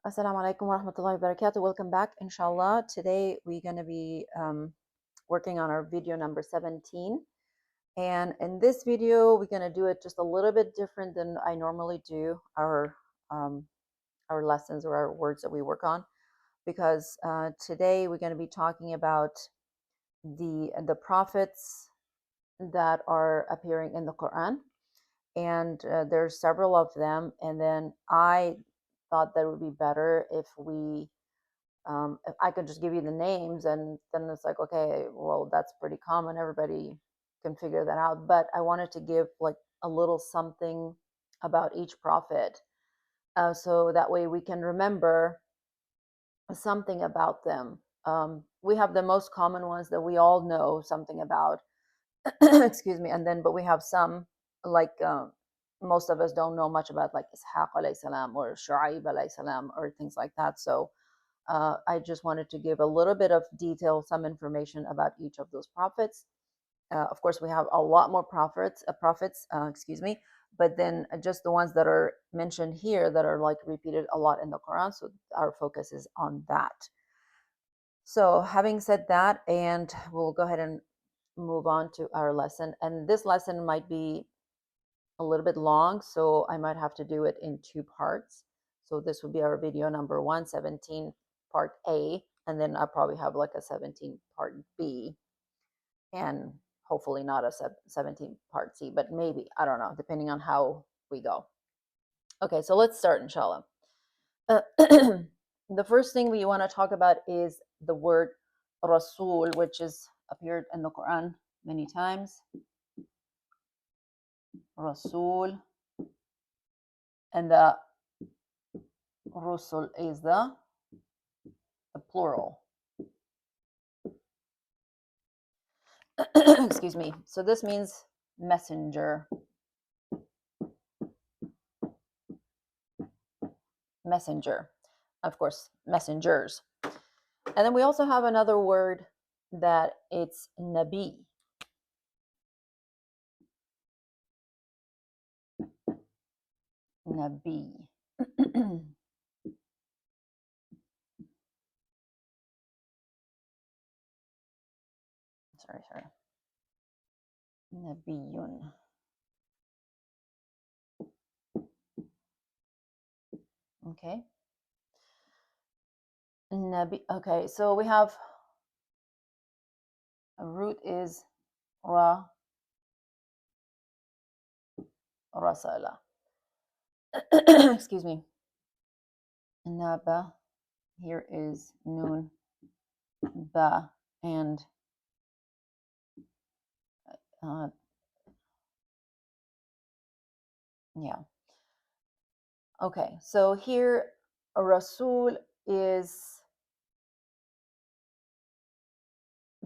Assalamu alaikum wa rahmatullahi wa barakatuh. Welcome back, inshallah. Today we're going to be working on our video number 17. And in this video, we're going to do it just a little bit different than I normally do um, our lessons or our words that we work on, because today we're going to be talking about the prophets that are appearing in the Quran. And there's several of them. And then I thought that it would be better if I could just give you the names, and then it's like, okay, well, that's pretty common. Everybody can figure that out. But I wanted to give like a little something about each prophet, so that way we can remember something about them. We have the most common ones that we all know something about. Excuse me. And then, but we have some like most of us don't know much about, like Ishaq alayhi salam or Shu'aib alayhi salam or things like that. So I just wanted to give a little bit of detail, some information about each of those prophets. Of course, we have a lot more prophets, excuse me, but then just the ones that are mentioned here that are like repeated a lot in the Quran. So our focus is on that. So having said that, and we'll go ahead and move on to our lesson. And this lesson might be a little bit long, so I might have to do it in two parts. So this would be our video number 117, part A, and then I'll probably have like a 17 part B, and hopefully not a 17 part C, but maybe, I don't know, depending on how we go. Okay, so let's start, inshallah. The first thing we want to talk about is the word Rasul, which is appeared in the Quran many times. Rasul, and the Rusul is the plural. Excuse me. So this means messenger. Messenger. Of course, messengers. And then we also have another word that it's Nabi. Nabi. sorry. Nabiyun. Okay. Nabi. Okay, so we have a root is ra, rasala. Excuse me. Naba. Here is noon, ba, and yeah. Okay, so here a Rasul is,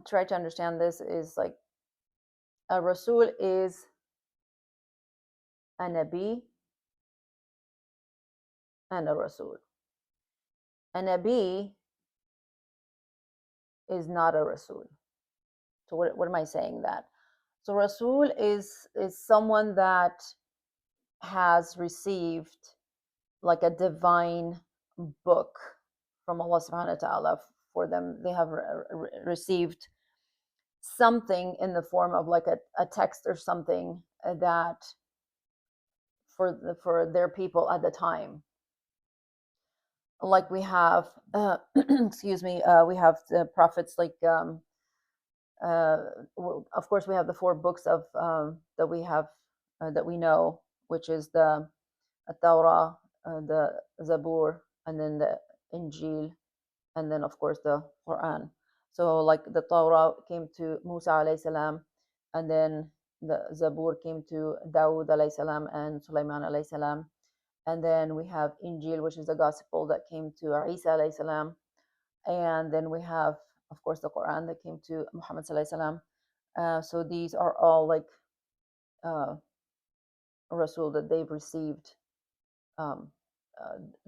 try to understand this, is like a Rasul is a Nabi and a Rasul. A Nabi is not a Rasul. So what am I saying that? So Rasul is someone that has received like a divine book from Allah subhanahu wa ta'ala for them. They have received something in the form of like a text or something that for their people at the time. Like we have excuse me, we have the prophets like of course we have the four books of that we have that we know, which is the Torah, the Zabur, and then the Injil, and then of course the Quran. So like the Torah came to Musa alayhi salam, and then the Zabur came to Dawood alayhi salam and Sulaiman alayhi salam, and then we have Injil, which is the gospel that came to Isa alayhi salam, and then we have of course the Quran that came to Muhammad alayhi salam. So these are all like Rasul that they've received um,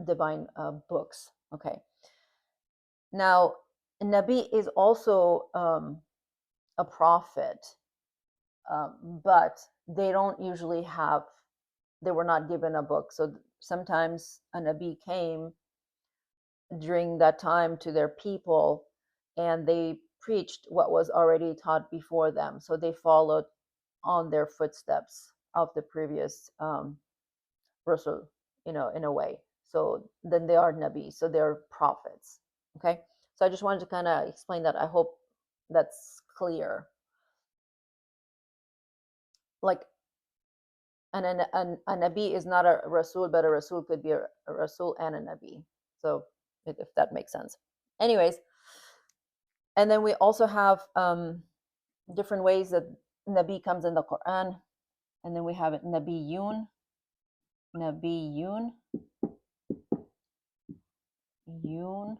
divine books. Okay. Now, Nabi is also a prophet, but they don't usually have, they were not given a book. So sometimes a Nabi came during that time to their people, and they preached what was already taught before them. So they followed on their footsteps of the previous Rasul, in a way. So then they are Nabi, so they're prophets. Okay. So I just wanted to kind of explain that. I hope that's clear. Like, a Nabi is not a Rasul, but a Rasul could be a Rasul and a Nabi. So if that makes sense. Anyways, and then we also have different ways that Nabi comes in the Quran. And then we have it Nabiyun, Nabiyun, Yun.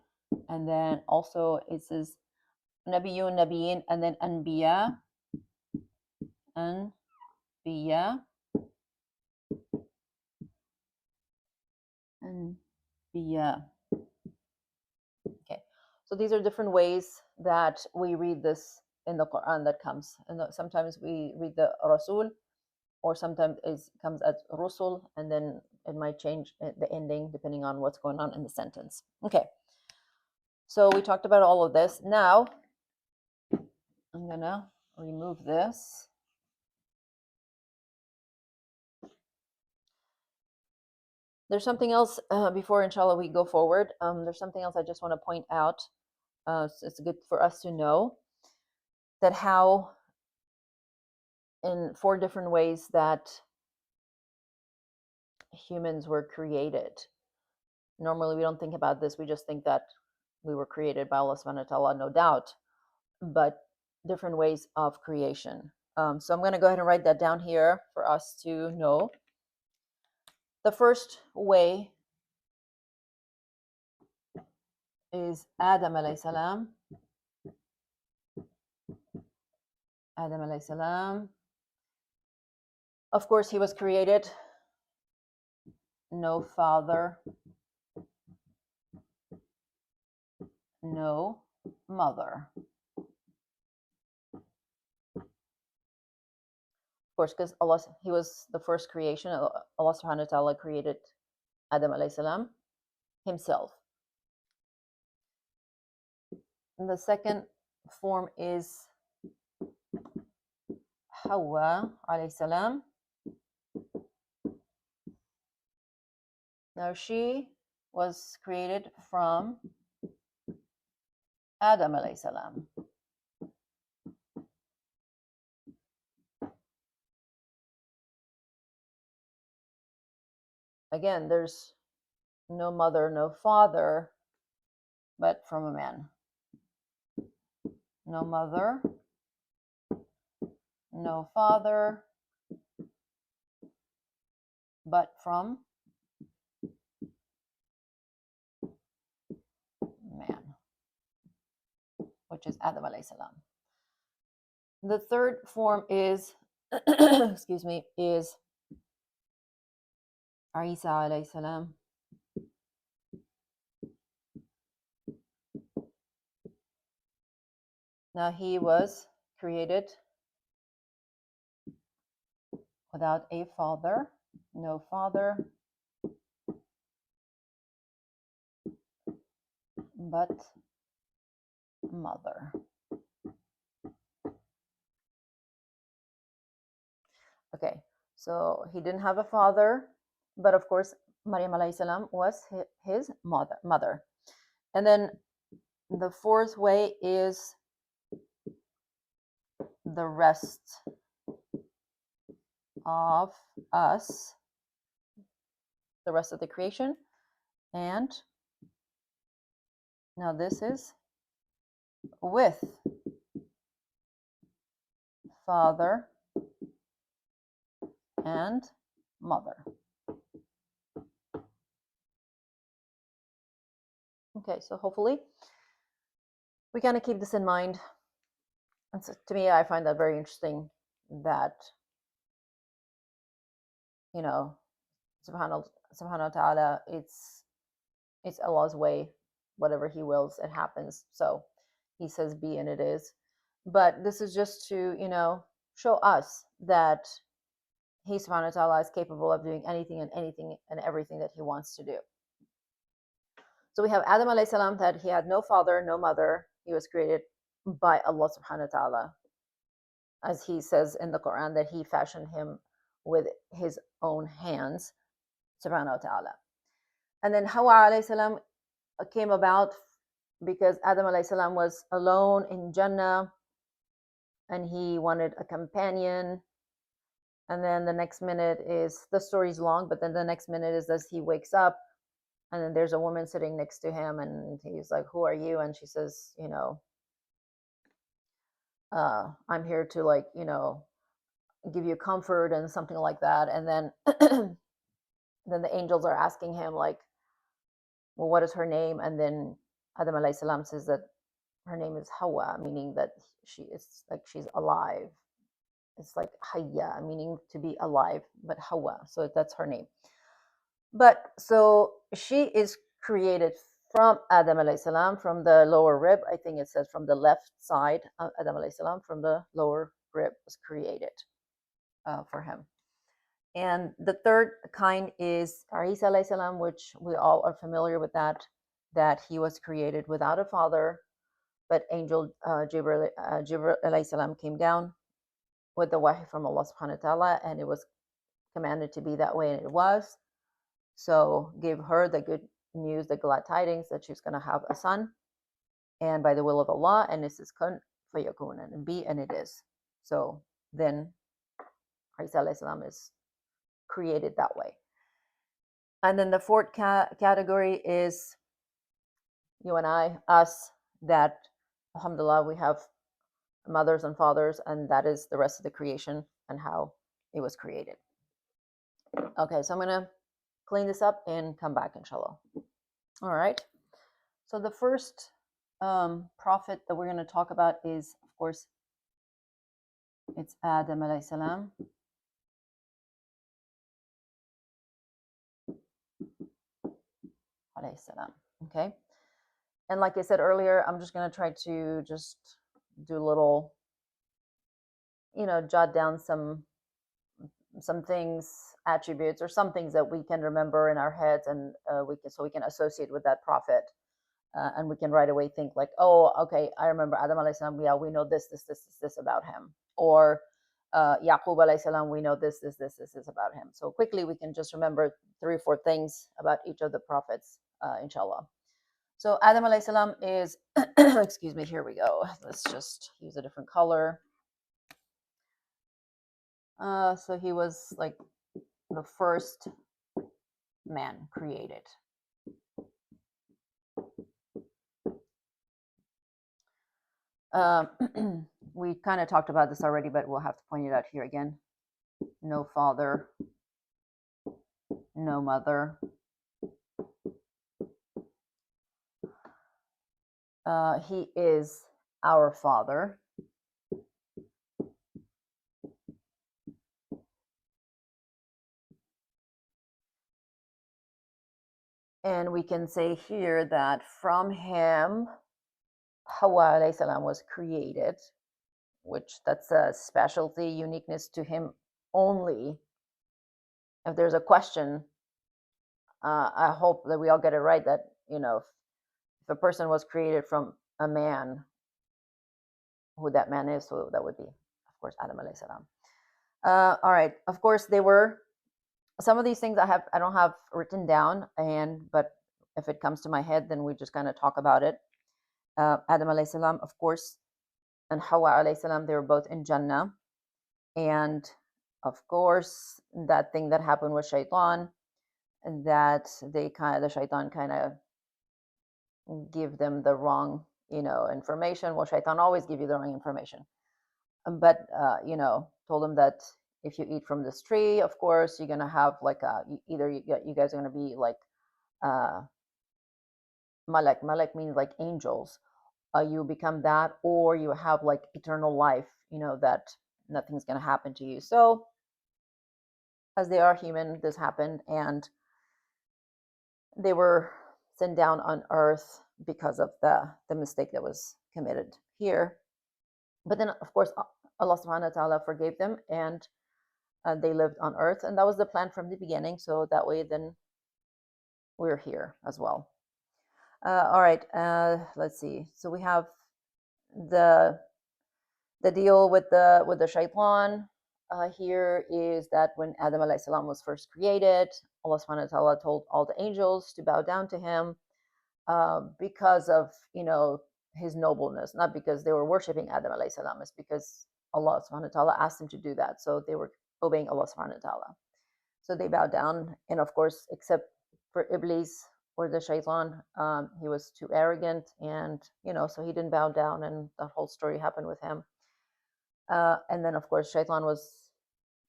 And then also it says Nabiyun, Nabiyin, and then Anbiya, Anbiya, Anbiya. Okay, so these are different ways that we read this in the Quran that comes. And sometimes we read the Rasul, or sometimes it comes as Rusul, and then it might change the ending depending on what's going on in the sentence. Okay, so we talked about all of this. Now I'm gonna remove this. There's something else before, inshallah, we go forward. There's something else I just want to point out. So it's good for us to know that how, in 4 different ways that humans were created. Normally, we don't think about this. We just think that we were created by Allah subhanahu wa ta'ala, no doubt, but different ways of creation. So I'm going to go ahead and write that down here for us to know. The first way is Adam alayhi salam. Adam alayhi salam. Of course, he was created no father, no mother. Of course, because Allah, he was the first creation. Allah subhanahu wa ta'ala created Adam alayhi salam himself. And the second form is Hawa alayhi salam. Now she was created from Adam alayhi salam. Again, there's no mother, no father, but from a man. No mother, no father, but from man, which is Adam alayhi salam. The third form is, excuse me, is Isa alayhi salam. Now he was created without a father, no father, but mother. Okay, so he didn't have a father, but of course, Maryam alayhi salam was his mother. And then the fourth way is the rest of us, the rest of the creation. And now this is with father and mother. Okay, so hopefully we kind of keep this in mind. And so to me, I find that very interesting that, subhanahu wa ta'ala, it's Allah's way. Whatever he wills, it happens. So he says be, and it is. But this is just to, show us that he subhanahu wa ta'ala is capable of doing anything and everything that he wants to do. So we have Adam alayhi salam, that he had no father, no mother. He was created by Allah subhanahu wa ta'ala, as he says in the Quran, that he fashioned him with his own hands, subhanahu wa ta'ala. And then Hawa alayhi salam came about because Adam alayhi salam was alone in Jannah and he wanted a companion. And then the next minute is, the story's long, but then the next minute is as he wakes up, and then there's a woman sitting next to him, and he's like, "Who are you?" And she says, "I'm here to, like, give you comfort," and something like that. And then then the angels are asking him, like, "Well, what is her name?" And then Adam alayhi salam says that her name is Hawa, meaning that she is like, she's alive. It's like Hayya, meaning to be alive, but Hawa, so that's her name. But so she is created from Adam alayhi salam, from the lower rib. I think it says from the left side. Adam alayhi salam, from the lower rib, was created for him. And the third kind is Isa alayhi salam, which we all are familiar with, that he was created without a father, but angel Jibril alayhi salam came down with the wahi from Allah subhanahu wa ta'ala, and it was commanded to be that way, and it was. So gave her the good news, the glad tidings, that she's going to have a son, and by the will of Allah, and this is kun fayakun, and be, and it is. So then Isa alayhi salam is created that way. And then the fourth category is you and I, us, that alhamdulillah we have mothers and fathers, and that is the rest of the creation and how it was created. Okay, so I'm going to clean this up and come back, inshallah. All right. So the first prophet that we're going to talk about is, of course, it's Adam alayhi salam. Alayhi salam. Okay. And like I said earlier, I'm just going to try to just do a little, jot down some things, attributes, or some things that we can remember in our heads, and we can associate with that prophet, and we can right away think like, oh, okay, I remember Adam alayhi salam. Yeah, we know this about him. Or Yaqub alayhi salam, we know this about him. So quickly we can just remember 3 or 4 things about each of the prophets, inshallah. So Adam alayhi salam is, excuse me, here we go. Let's just use a different color. So he was like the first man created. We kind of talked about this already, but we'll have to point it out here again. No father, no mother. He is our father. And we can say here that from him, Hawa alayhi salam was created, which that's a specialty, uniqueness to him only. If there's a question, I hope that we all get it right, that, if a person was created from a man, who that man is, so that would be, of course, Adam alayhi salam. All right, of course, they were, some of these things I don't have written down, but if it comes to my head, then we just kind of talk about it. Adam alayhi salam, of course, and Hawa alayhi salam, they were both in Jannah. And of course, that thing that happened with Shaitan, that the Shaitan kind of give them the wrong, information. Well, Shaitan always give you the wrong information. But, told them that if you eat from this tree, of course, you're going to have like either you guys are going to be like malak. Malak means like angels. You become that, or you have like eternal life, that nothing's going to happen to you. So as they are human, this happened, and they were sent down on earth because of the mistake that was committed here. But then, of course, Allah subhanahu wa ta'ala forgave them, and they lived on earth, and that was the plan from the beginning. So that way, then we're here as well. All right. Let's see. So we have the the deal with the shaitan. Here is that when Adam alayhi salam was first created, Allah subhanahu wa ta'ala told all the angels to bow down to him, because of his nobleness, not because they were worshiping Adam alayhi salam. It's because Allah subhanahu wa ta'ala asked them to do that, so they were obeying Allah subhanahu wa ta'ala. So they bowed down, and of course, except for Iblis or the shaitan, he was too arrogant, and so he didn't bow down, and that whole story happened with him. And then, of course, shaitan was,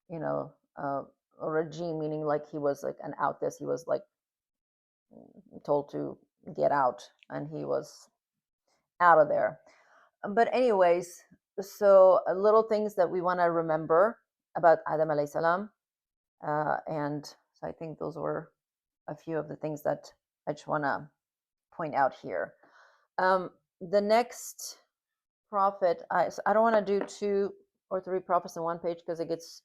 you know, uh, a regime, meaning like he was like an outcast. He was like told to get out, and he was out of there. But anyways, so little things that we want to remember about Adam alayhi salam, and so I think those were a few of the things that I just want to point out here. The next prophet, so I don't want to do 2 or 3 prophets on one page because it gets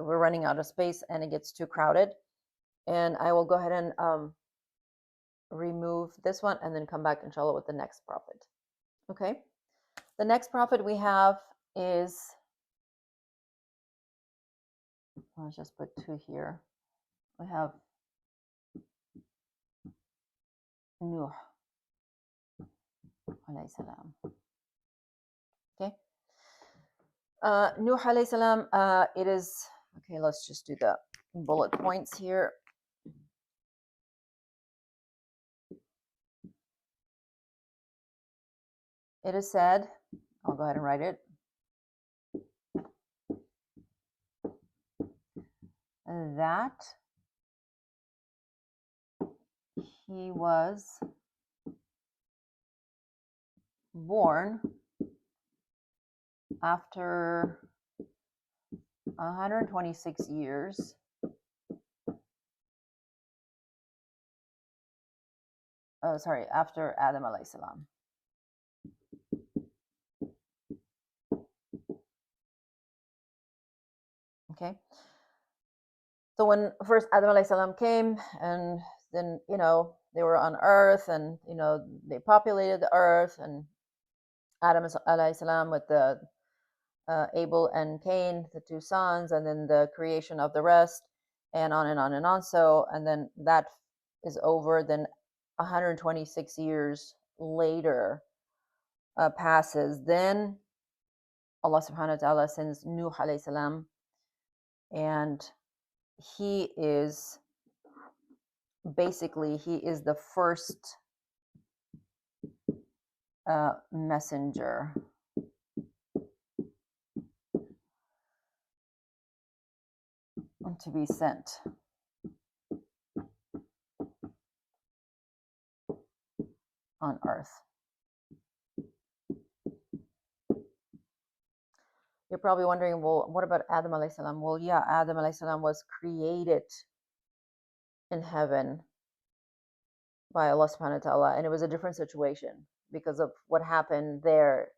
we're running out of space and it gets too crowded. And I will go ahead and remove this one and then come back inshallah with the next prophet. Okay. The next prophet we have is, let's just put 2 here. We have Nuh alayhi salam. Okay. Nuh alayhi salam, it is, okay, let's just do the bullet points here. It is said, I'll go ahead and write it, that he was born after 126 years after Adam alayhi salam. Okay. So when first Adam alayhi salam came, and then they were on earth, and they populated the earth, and Adam alayhi salam with the Abel and Cain, the 2 sons, and then the creation of the rest, and on and on and on. So, and then that is over. Then 126 years later passes. Then Allah subhanahu wa ta'ala sends Nuh alayhi salam, and he is the first messenger to be sent on earth. You're probably wondering, well, what about Adam alayhi salam? Well, yeah, Adam alayhi salam was created in heaven by Allah subhanahu wa ta'ala, and it was a different situation because of what happened there.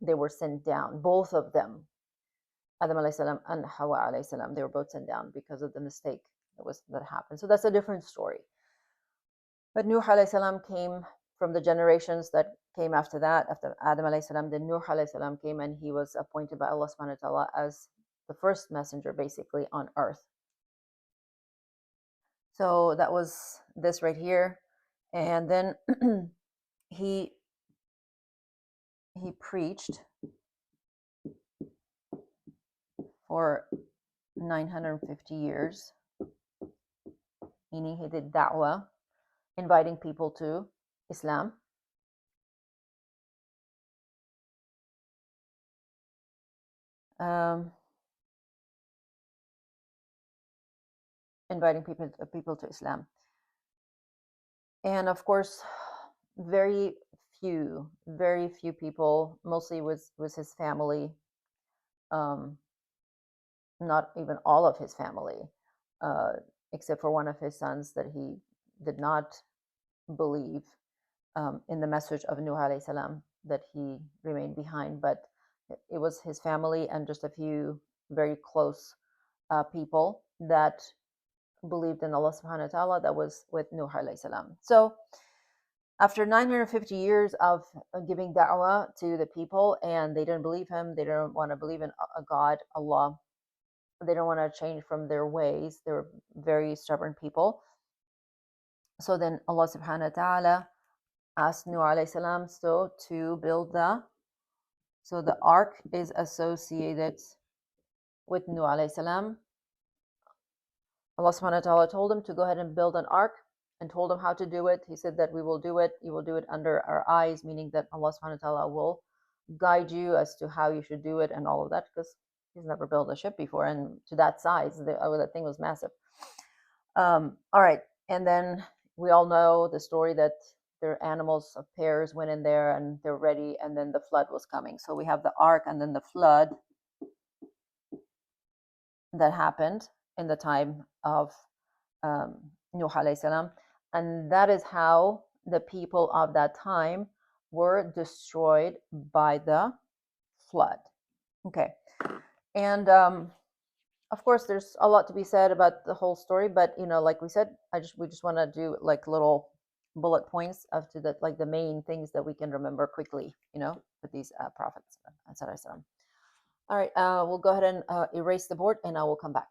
They were sent down, both of them, Adam alayhi salam and Hawa alayhi salam. They were both sent down because of the mistake that happened. So that's a different story. But Nuh alayhi salam came from the generations that came after that. After Adam alayhi salam, then Nuh alayhi salam came, and he was appointed by Allah subhanahu wa ta'ala as the first messenger basically on earth. So that was this right here. And then he preached for 950 years, meaning he did da'wah, inviting people to Islam. Inviting people to Islam. And of course, very few people, mostly was his family, not even all of his family, except for one of his sons that he did not believe in the message of Nuh alayhi salam, that he remained behind. But it was his family and just a few very close people that believed in Allah subhanahu wa ta'ala, that was with Nuh alayhi salam. So After 950 years of giving da'wah to the people, and they didn't believe him, they didn't want to believe in a God, Allah, they don't want to change from their ways. They're very stubborn people. So then Allah subhanahu wa ta'ala asked Nuh alayhi salam so to build the ark is associated with Nuh alayhi salam. Allah subhanahu wa ta'ala told him to go ahead and build an ark and told him how to do it. He said that we will do it. You will do it under our eyes, meaning that Allah subhanahu wa ta'ala will guide you as to how you should do it and all of that, because he's never built a ship before, and to that size, that thing was massive. All right, and then we all know the story that their animals of pairs went in there and they're ready, and then the flood was coming. So we have the ark and then the flood that happened in the time of Nuh alayhi salam, and that is how the people of that time were destroyed by the flood. Okay, and of course, there's a lot to be said about the whole story, but like we said, we just want to do like little bullet points of to the like the main things that we can remember quickly, with these prophets, etc. All right, we'll go ahead and erase the board, and I will come back.